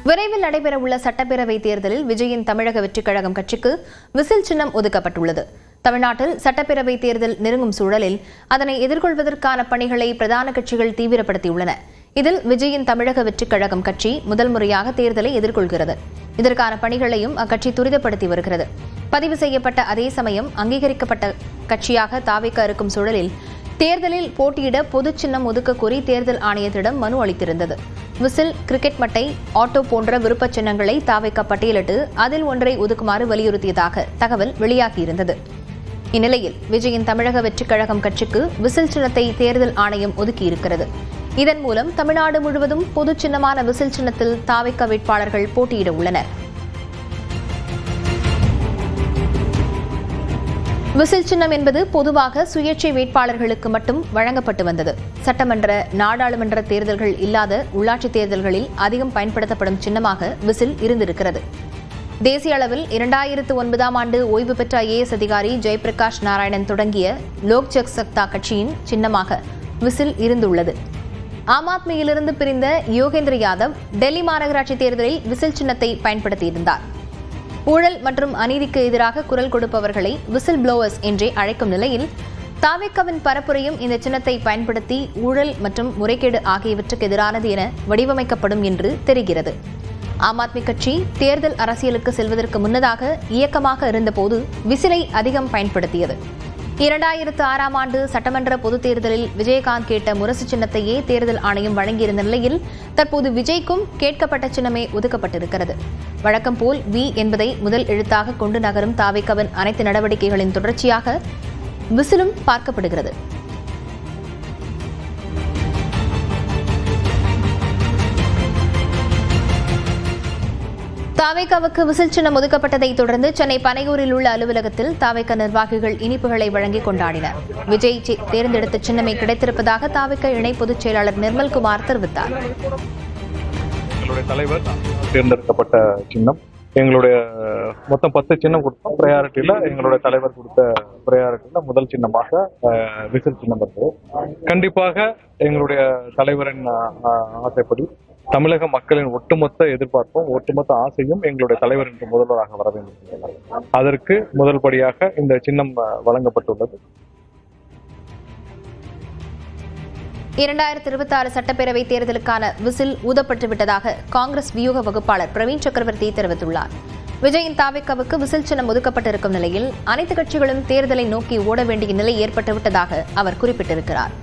விரைவில் நடைபெறவுள்ள சட்டப்பேரவை தேர்தலில் விஜயின் தமிழக வெற்றிக் கழகம் கட்சிக்கு விசில் சின்னம் ஒதுக்கப்பட்டுள்ளது. தமிழ்நாட்டில் சட்டப்பேரவை தேர்தல் நெருங்கும் சூழலில் அதனை எதிர்கொள்வதற்கான பணிகளை பிரதான கட்சிகள் தீவிரப்படுத்தியுள்ளன. இதில் விஜயின் தமிழக வெற்றிக் கழகம் கட்சி முதல் முறையாக தேர்தலை எதிர்கொள்கிறது. இதற்கான பணிகளையும் அக்கட்சி துரிதப்படுத்தி வருகிறது. பதிவு செய்யப்பட்ட அதே சமயம் அங்கீகரிக்கப்பட்ட கட்சியாக தாவேக இருக்கும் சூழலில் தேர்தலில் போட்டியிட பொது சின்னம் ஒதுக்க கோரி தேர்தல் ஆணையத்திடம் மனு அளித்திருந்தது. விசில், கிரிக்கெட் மட்டை, ஆட்டோ போன்ற விருப்ப சின்னங்களை தாவேக பட்டியலிட்டு அதில் ஒன்றை ஒதுக்குமாறு வலியுறுத்தியதாக தகவல் வெளியாகியிருந்தது. இந்நிலையில் விஜயின் தமிழக வெற்றிக் கழகம் கட்சிக்கு விசில் சின்னத்தை தேர்தல் ஆணையம் ஒதுக்கியிருக்கிறது. இதன் மூலம் தமிழ்நாடு முழுவதும் பொது சின்னமான விசில் சின்னத்தில் தாவேக வேட்பாளர்கள் போட்டியிட உள்ளனர். விசில் சின்னம் என்பது பொதுவாக சுயேட்சை வேட்பாளர்களுக்கு மட்டும் வழங்கப்பட்டு வந்தது. சட்டமன்ற, நாடாளுமன்ற தேர்தல்கள் இல்லாத உள்ளாட்சி தேர்தல்களில் அதிகம் பயன்படுத்தப்படும் சின்னமாக விசில் இருந்திருக்கிறது. தேசிய அளவில் 2009ஆம் ஆண்டு ஓய்வு பெற்ற IAS அதிகாரி ஜெயபிரகாஷ் நாராயணன் தொடங்கிய லோக் ஜன் சக்தா கட்சியின் சின்னமாக விசில் இருந்துள்ளது. ஆம் ஆத்மியிலிருந்து பிரிந்த யோகேந்திர யாதவ் டெல்லி மாநகராட்சி தேர்தலில் விசில் சின்னத்தை பயன்படுத்தியிருந்தார். ஊழல் மற்றும் அநீதிக்கு எதிராக குரல் கொடுப்பவர்களை விசில் ப்ளோவர்ஸ் என்றே அழைக்கும் நிலையில் தாவேகாவின் பரப்புரையும் இந்த சின்னத்தை பயன்படுத்தி ஊழல் மற்றும் முறைகேடு ஆகியவற்றுக்கு எதிரானது என வடிவமைக்கப்படும் என்று தெரிகிறது. ஆம் ஆத்மி கட்சி தேர்தல் அரசியலுக்கு செல்வதற்கு முன்னதாக இயக்கமாக இருந்தபோது விசிலை அதிகம் பயன்படுத்தியது. 2006ஆம் ஆண்டு சட்டமன்ற பொதுத் தேர்தலில் விஜயகாந்த் கேட்ட முரசு சின்னத்தையே தேர்தல் ஆணையம் வழங்கியிருந்த நிலையில் தற்போது விஜய்க்கும் கேட்கப்பட்ட சின்னமே ஒதுக்கப்பட்டிருக்கிறது. வழக்கம் போல் வி என்பதை முதல் எழுத்தாக கொண்டு நகரும் தாவேகாவின் அனைத்து நடவடிக்கைகளின் தொடர்ச்சியாக விசிலும் பார்க்கப்படுகிறது. தாவேகாவுக்கு விசில் சின்னம் ஒதுக்கப்பட்டதை தொடர்ந்து சென்னை பனையூரில் உள்ள அலுவலகத்தில் தாவேக நிர்வாகிகள் இனிப்புகளை வழங்கி கொண்டாடினர். விஜய் தேர்ந்தெடுத்த சின்னமே கிடைத்திருப்பதாக தாவேக இணை பொதுச் செயலாளர் நிர்மல்குமார் தெரிவித்தார். எங்களுடைய தலைவர் தேர்ந்தெடுக்கப்பட்ட சின்னம் எங்களுடைய மொத்தம் 10 சின்னம் கொடுத்தோம். ப்ரையாரிட்டியில் எங்களுடைய தலைவர் கொடுத்த ப்ரையாரிட்டியில் முதல் சின்னமாக விசில் சின்னம் இருந்தது. கண்டிப்பாக எங்களுடைய தலைவரின் ஆசைப்படி தமிழக மக்களின் ஒட்டுமொத்த எதிர்பார்ப்பும் ஒட்டுமொத்த ஆசையும் எங்களுடைய தலைவர் என்று முதல்வராக வர வேண்டும். அதற்கு முதல் படியாக இந்த சின்னம் வழங்கப்பட்டுள்ளது. 2026 சட்டப்பேரவை தேர்தலுக்கான விசில் ஊதப்பட்டுவிட்டதாக காங்கிரஸ் வியூக வகுப்பாளர் பிரவீன் சக்கரவர்த்தி தெரிவித்துள்ளார். விஜயின் தாவேகாவுக்கு விசில் சின்னம் ஒதுக்கப்பட்டிருக்கும் நிலையில் அனைத்து கட்சிகளும் தேர்தலை நோக்கி ஓட வேண்டிய நிலை ஏற்பட்டுவிட்டதாக அவர் குறிப்பிட்டிருக்கிறார்.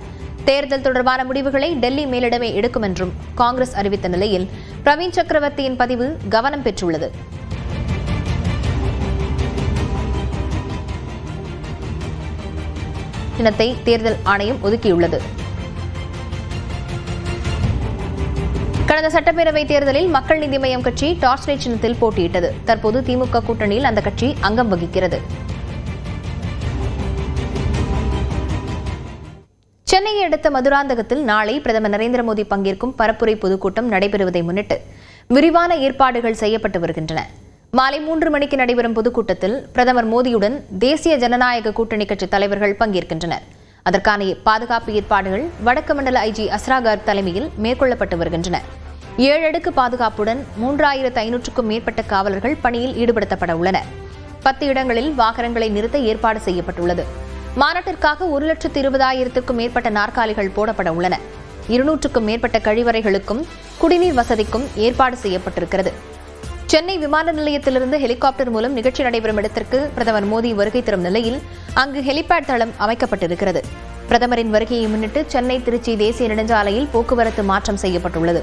தேர்தல் தொடர்பான முடிவுகளை டெல்லி மேலிடமே எடுக்கும் என்றும் காங்கிரஸ் அறிவித்த நிலையில் பிரவீன் சக்கரவர்த்தியின் பதிவு கவனம் பெற்றுள்ளது. சின்னத்தை தேர்தல் ஆணையம் ஒதுக்கியுள்ளது. கடந்த சட்டப்பேரவை தேர்தலில் மக்கள் நீதி மய்யம் கட்சி டார்ச் லைட் சின்னத்தில் போட்டியிட்டது. தற்போது திமுக கூட்டணியில் அந்த கட்சி அங்கம் வகிக்கிறது. சென்னையை அடுத்த மதுராந்தகத்தில் நாளை பிரதமர் நரேந்திர மோடி பங்கேற்கும் பரப்புரை பொதுக்கூட்டம் நடைபெறுவதை முன்னிட்டு விரிவான ஏற்பாடுகள் செய்யப்பட்டு வருகின்றன. மாலை 3 மணிக்கு நடைபெறும் பொதுக்கூட்டத்தில் பிரதமர் மோடியுடன் தேசிய ஜனநாயக கூட்டணி கட்சி தலைவர்கள் பங்கேற்கின்றனர். அதற்கான பாதுகாப்பு ஏற்பாடுகள் வடக்கு மண்டல IG அஸ்ரா கார்க் தலைமையில் மேற்கொள்ளப்பட்டு வருகின்றன. 7 அடுக்கு பாதுகாப்புடன் 3500க்கும் மேற்பட்ட காவலர்கள் பணியில் ஈடுபடுத்தப்பட உள்ளனர். 10 இடங்களில் வாகனங்களை நிறுத்த ஏற்பாடு செய்யப்பட்டுள்ளது. மாநாட்டிற்காக 1,20,000க்கும் மேற்பட்ட நாற்காலிகள் போடப்பட உள்ளன. 200க்கும் மேற்பட்ட கழிவறைகளுக்கும் குடிநீர் வசதிக்கும் ஏற்பாடு செய்யப்பட்டிருக்கிறது. சென்னை விமான நிலையத்திலிருந்து ஹெலிகாப்டர் மூலம் நிகழ்ச்சி நடைபெறும் இடத்திற்கு பிரதமர் மோடி வருகை தரும் நிலையில் அங்கு ஹெலிபேட் தளம் அமைக்கப்பட்டிருக்கிறது. பிரதமரின் வருகையை முன்னிட்டு சென்னை திருச்சி தேசிய நெடுஞ்சாலையில் போக்குவரத்து மாற்றம் செய்யப்பட்டுள்ளது.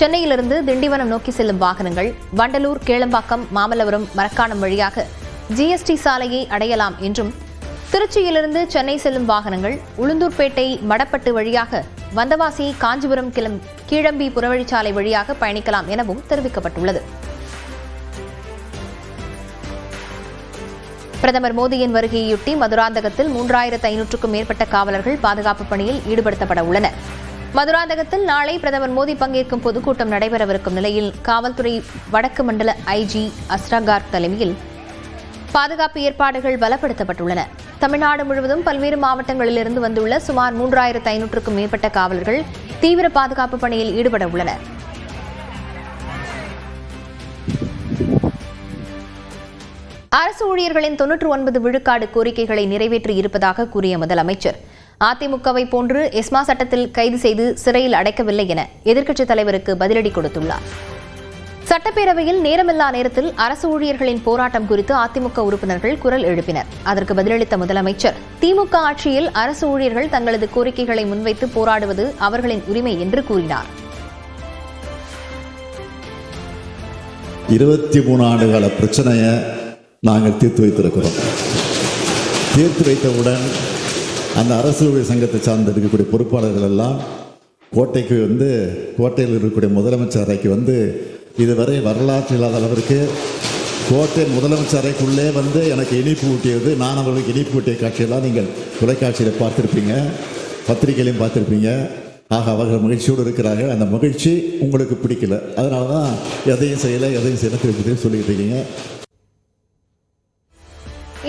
சென்னையிலிருந்து திண்டிவனம் நோக்கி செல்லும் வாகனங்கள் வண்டலூர், கேளம்பாக்கம், மாமல்லபுரம், மரக்காணம் வழியாக GST சாலையை அடையலாம் என்றும், திருச்சியிலிருந்து சென்னை செல்லும் வாகனங்கள் உளுந்தூர்பேட்டை, மடப்பட்டு வழியாக வந்தவாசி, காஞ்சிபுரம், கீழம்பி புறவழிச்சாலை வழியாக பயணிக்கலாம் எனவும் தெரிவிக்கப்பட்டுள்ளது. பிரதமர் மோடியின் வருகையொட்டி மதுராந்தகத்தில் 3500க்கும் மேற்பட்ட காவலர்கள் பாதுகாப்பு பணியில் ஈடுபடுத்தப்பட உள்ளனர். மதுராந்தகத்தில் நாளை பிரதமர் மோடி பங்கேற்கும் பொதுக்கூட்டம் நடைபெறவிருக்கும் நிலையில் காவல்துறை வடக்கு மண்டல IG அஸ்ரா கார்க் தலைமையில் பாதுகாப்பு ஏற்பாடுகள் பலப்படுத்தப்பட்டுள்ளன. தமிழ்நாடு முழுவதும் பல்வேறு மாவட்டங்களிலிருந்து வந்துள்ள சுமார் 3500க்கும் மேற்பட்ட காவலர்கள் தீவிர பாதுகாப்பு பணியில் ஈடுபட உள்ளனர். அரசு ஊழியர்களின் 99 விழுக்காடு கோரிக்கைகளை நிறைவேற்றி இருப்பதாக கூறிய முதலமைச்சர் அதிமுகவை போன்று எஸ்மா சட்டத்தில் கைது செய்து சிறையில் அடைக்கவில்லை என எதிர்க்கட்சித் தலைவருக்கு பதிலடி கொடுத்துள்ளார். சட்டப்பேரவையில் நேரமில்லா நேரத்தில் அரசு ஊழியர்களின் போராட்டம் குறித்து அதிமுக உறுப்பினர்கள் குரல் எழுப்பினர். அதற்கு பதிலளித்த முதலமைச்சர் திமுக ஆட்சியில் அரசு ஊழியர்கள் தங்களது கோரிக்கைகளை முன்வைத்து போராடுவது அவர்களின் உரிமை என்று கூறினார். 23 ஆண்டுகால பிரச்சனையை நாங்கள் தீர்த்து வைத்திருக்கிறோம். தீர்த்து வைத்தவுடன் அந்த அரசு ஊழியர் சங்கத்தை சார்ந்து இருக்கக்கூடிய பொறுப்பாளர்கள் எல்லாம் கோட்டையில் இருக்கக்கூடிய முதலமைச்சர் அறைக்கு இதுவரை வரலாற்று இல்லாத அளவிற்கு கோட்டை முதலமைச்சர் அறைக்குள்ளே எனக்கு இனிப்பு ஊட்டியது, நான் அவர்களுக்கு இனிப்பு ஊட்டிய காட்சியெல்லாம் நீங்கள் தொலைக்காட்சியில் பார்த்துருப்பீங்க, பத்திரிகையிலையும் பார்த்துருப்பீங்க. ஆக அவர்கள் மகிழ்ச்சியோடு இருக்கிறார்கள். அந்த மகிழ்ச்சி உங்களுக்கு பிடிக்கல, அதனால தான் எதையும் செய்யலை திருப்பி சொல்லிட்டு இருக்கீங்க.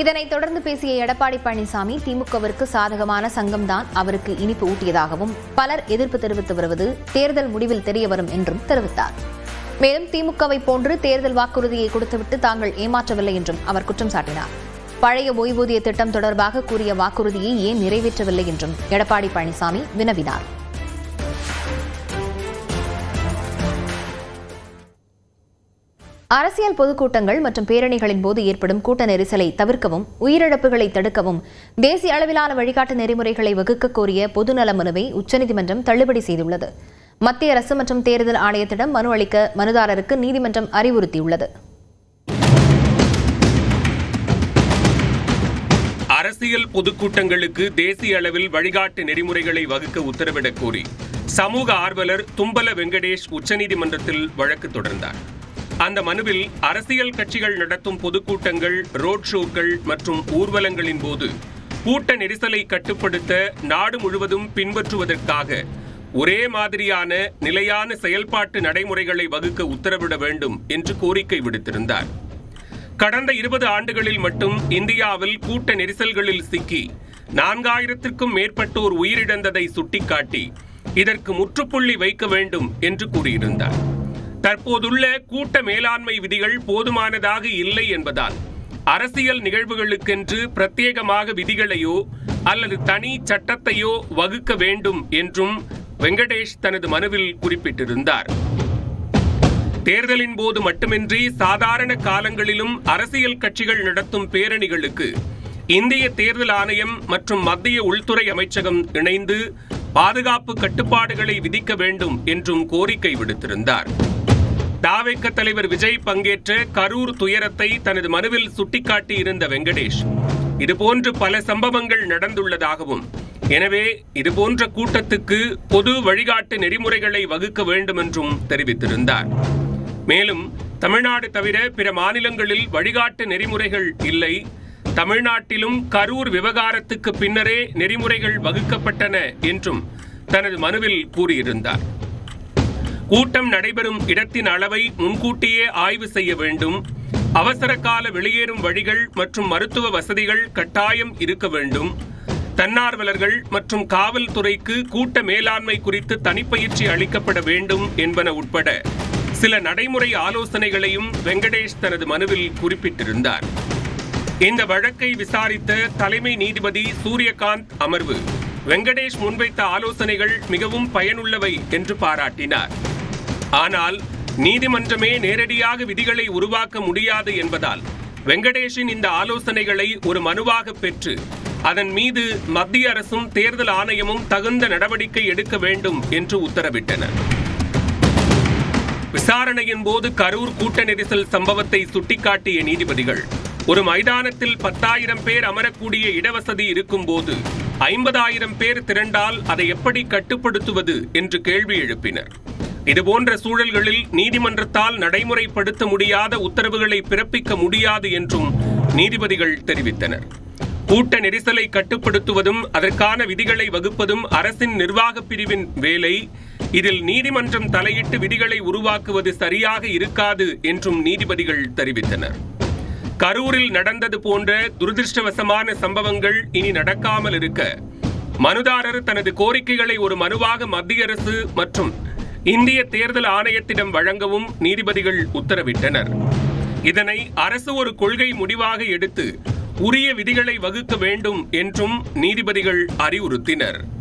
இதனைத் தொடர்ந்து பேசிய எடப்பாடி பழனிசாமி திமுகவிற்கு சாதகமான சங்கம்தான் அவருக்கு இனிப்பு ஊட்டியதாகவும் பலர் எதிர்ப்பு தெரிவித்து வருவது தேர்தல் முடிவில் தெரியவரும் என்றும் தெரிவித்தார். மேலும் திமுகவை போன்று தேர்தல் வாக்குறுதியை கொடுத்துவிட்டு தாங்கள் ஏமாற்றவில்லை என்றும் அவர் குற்றம் சாட்டினார். பழைய ஓய்வூதிய திட்டம் தொடர்பாக கூறிய வாக்குறுதியை ஏன் நிறைவேற்றவில்லை என்றும் எடப்பாடி பழனிசாமி வினவினார். அரசியல் பொதுக்கூட்டங்கள் மற்றும் பேரணிகளின் போது ஏற்படும் கூட்ட நெரிசலை தவிர்க்கவும் உயிரிழப்புகளை தடுக்கவும் தேசிய அளவிலான வழிகாட்டு நெறிமுறைகளை வகுக்க கோரிய பொதுநல மனுவை உச்சநீதிமன்றம் தள்ளுபடி செய்துள்ளது. மத்திய அரசு மற்றும் தேர்தல் ஆணையத்திடம் மனு அளிக்க மனுதாரருக்கு நீதிமன்றம் அறிவுறுத்தியுள்ளது. அரசியல் பொதுக்கூட்டங்களுக்கு தேசிய அளவில் வழிகாட்டு நெறிமுறைகளை வகுக்க உத்தரவிடக் கோரி சமூக ஆர்வலர் தும்பல வெங்கடேஷ் உச்சநீதிமன்றத்தில் வழக்கு தொடர்ந்தார். அந்த மனுவில் அரசியல் கட்சிகள் நடத்தும் பொதுக்கூட்டங்கள், ரோட் ஷோக்கள் மற்றும் ஊர்வலங்களின் போது கூட்ட நெரிசலை கட்டுப்படுத்த நாடு முழுவதும் பின்பற்றுவதற்காக ஒரே மாதிரியான நிலையான செயல்பாட்டு நடைமுறைகளை வகுக்க உத்தரவிட வேண்டும் என்று கோரிக்கை விடுத்திருந்தார். கடந்த 20 ஆண்டுகளில் மட்டும் இந்தியாவில் கூட்ட நெரிசல்களில் சிக்கி 4000க்கும் மேற்பட்டோர் உயிரிழந்ததை சுட்டிக்காட்டி இதற்கு முற்றுப்புள்ளி வைக்க வேண்டும் என்று கூறியிருந்தார். தற்போதுள்ள கூட்ட மேலாண்மை விதிகள் போதுமானதாக இல்லை என்பதால் அரசியல் நிகழ்வுகளுக்கென்று பிரத்யேகமாக விதிகளையோ அல்லது தனி சட்டத்தையோ வகுக்க வேண்டும் என்றும் வெங்கடேஷ் தனது மனுவில் குறிப்பிட்டிருந்தார். தேர்தலின் போது மட்டுமின்றி சாதாரண காலங்களிலும் அரசியல் கட்சிகள் நடத்தும் பேரணிகளுக்கு இந்திய தேர்தல் ஆணையம் மற்றும் மத்திய உள்துறை அமைச்சகம் இணைந்து பாதுகாப்பு கட்டுப்பாடுகளை விதிக்க வேண்டும் என்றும் கோரிக்கை விடுத்திருந்தார். தாவேக தலைவர் விஜய் பங்கேற்ற கரூர் துயரத்தை தனது மனுவில் சுட்டிக்காட்டியிருந்த வெங்கடேஷ் இதுபோன்று பல சம்பவங்கள் நடந்துள்ளதாகவும், எனவே இதுபோன்ற கூட்டத்துக்கு பொது வழிகாட்டு நெறிமுறைகளை வகுக்க வேண்டும் என்றும் தெரிவித்திருந்தார். மேலும் தமிழ்நாடு தவிர பிற மாநிலங்களில் வழிகாட்டு நெறிமுறைகள் இல்லை, தமிழ்நாட்டிலும் கரூர் விவகாரத்துக்கு பின்னரே நெறிமுறைகள் வகுக்கப்பட்டன என்றும் தனது மனுவில் கூறியிருந்தார். கூட்டம் நடைபெறும் இடத்தின் அளவை முன்கூட்டியே ஆய்வு செய்ய வேண்டும், அவசர கால வெளியேறும் வழிகள் மற்றும் மருத்துவ வசதிகள் கட்டாயம் இருக்க வேண்டும், தன்னார்வலர்கள் மற்றும் காவல்துறைக்கு கூட்ட மேலாண்மை குறித்து தனிப்பயிற்சி அளிக்கப்பட வேண்டும் என்பன உட்பட சில நடைமுறை ஆலோசனைகளையும் வெங்கடேஷ் தனது மனுவில் குறிப்பிட்டிருந்தார். இந்த வழக்கை விசாரித்த தலைமை நீதிபதி சூரியகாந்த் அமர்வு வெங்கடேஷ் முன்வைத்த ஆலோசனைகள் மிகவும் பயனுள்ளவை என்று பாராட்டினார். ஆனால் நீதிமன்றமே நேரடியாக விதிகளை உருவாக்க முடியாது என்பதால் வெங்கடேஷின் இந்த ஆலோசனைகளை ஒரு மனுவாக பெற்று அதன் மீது மத்திய அரசும் தேர்தல் ஆணையமும் தகுந்த நடவடிக்கை எடுக்க வேண்டும் என்று உத்தரவிட்டனர். விசாரணையின் போது கரூர் கூட்ட நெரிசல் சம்பவத்தை சுட்டிக்காட்டிய நீதிபதிகள் ஒரு மைதானத்தில் 10,000 பேர் அமரக்கூடிய இடவசதி இருக்கும் போது 50,000 பேர் திரண்டால் அதை எப்படி கட்டுப்படுத்துவது என்று கேள்வி எழுப்பினர். இதுபோன்ற சூழல்களில் நீதிமன்றத்தால் நடைமுறைப்படுத்த முடியாத உத்தரவுகளை பிறப்பிக்க முடியாது என்றும் நீதிபதிகள் தெரிவித்தனர். கூட்ட நெரிசலை கட்டுப்படுத்துவதும் அதற்கான விதிகளை வகுப்பதும் அரசின் நிர்வாக பிரிவின் வேலை. இதில் நீதிமன்றம் தலையிட்டு விதிகளை உருவாக்குவது சரியாக இருக்காது என்றும் நீதிபதிகள் தெரிவித்தனர். கரூரில் நடந்தது போன்ற துரதிருஷ்டவசமான சம்பவங்கள் இனி நடக்காமல் இருக்க மனுதாரர் தனது கோரிக்கைகளை ஒரு மனுவாக மத்திய அரசு மற்றும் இந்திய தேர்தல் ஆணையத்திடம் வழங்கவும் நீதிபதிகள் உத்தரவிட்டனர். இதனை அரசு ஒரு கொள்கை முடிவாக எடுத்து உரிய விதிகளை வகுக்க வேண்டும் என்றும் நீதிபதிகள் அறிவுறுத்தினர்.